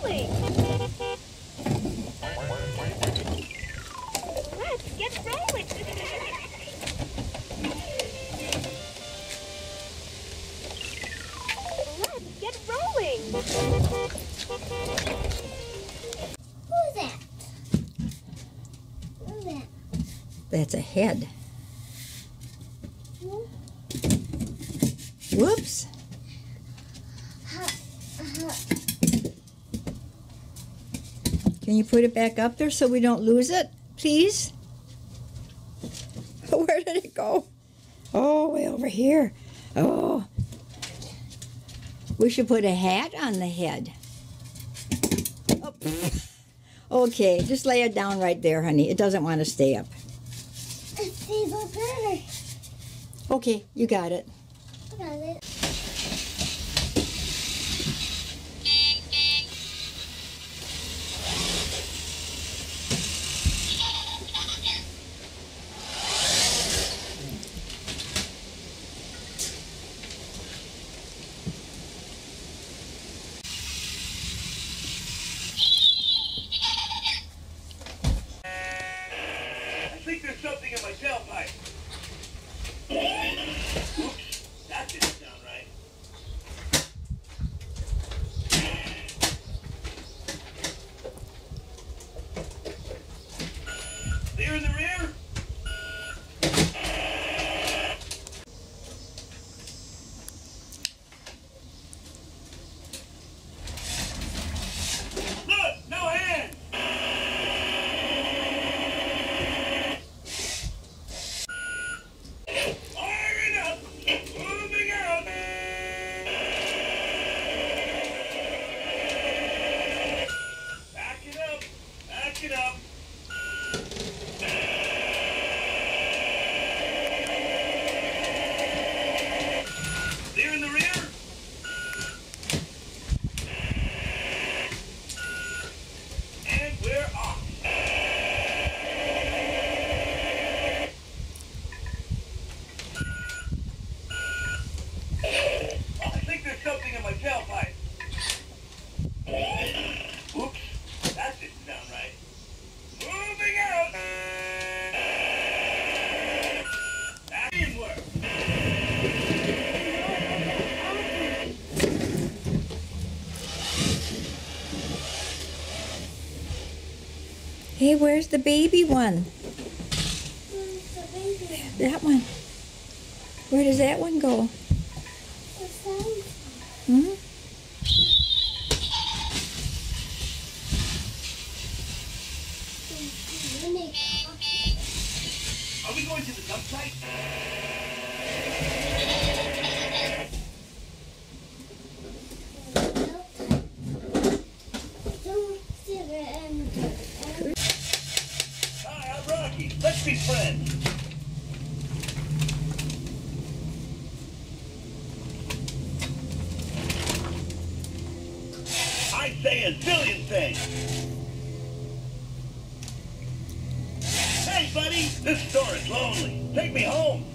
rolling. Let's get rolling. Let's get rolling. Who's that? Who's that? That's a head. Whoops. Can you put it back up there so we don't lose it, please? Where did it go? Oh, way over here. Oh. We should put a hat on the head. Oh. Okay, just lay it down right there, honey. It doesn't want to stay up. It stays up there. Okay, you got it. I got it. I think there's something in my tailpipe. Oops, that didn't sound right. Clear in the rear? Look, no hands! Firing up! Moving out! Back it up! Back it up! Clear in the rear? And we're off! I think there's something in my tailpipe. Oops, that didn't sound right. Moving out! That didn't work. Hey, where's the baby one? Where's the baby? That one. Where does that one go? What's that? Hmm? Are we going to the dump site? Hi, I'm Rocky. Let's be friends. I say a zillion things. Hey, buddy, this store is lonely. Take me home.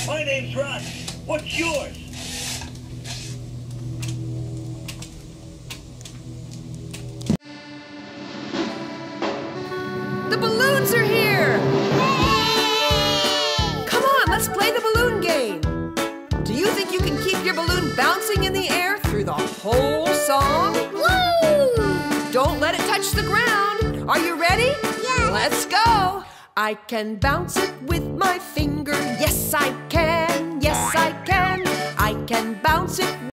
My name's Rocky. What's yours? The balloons are here! Come on, let's play the balloon game. Do you think you can keep your balloon bouncing in the air through the whole song? Woo! Don't let it touch the ground. Are you ready? Yes. Let's go. I can bounce it with my finger, yes.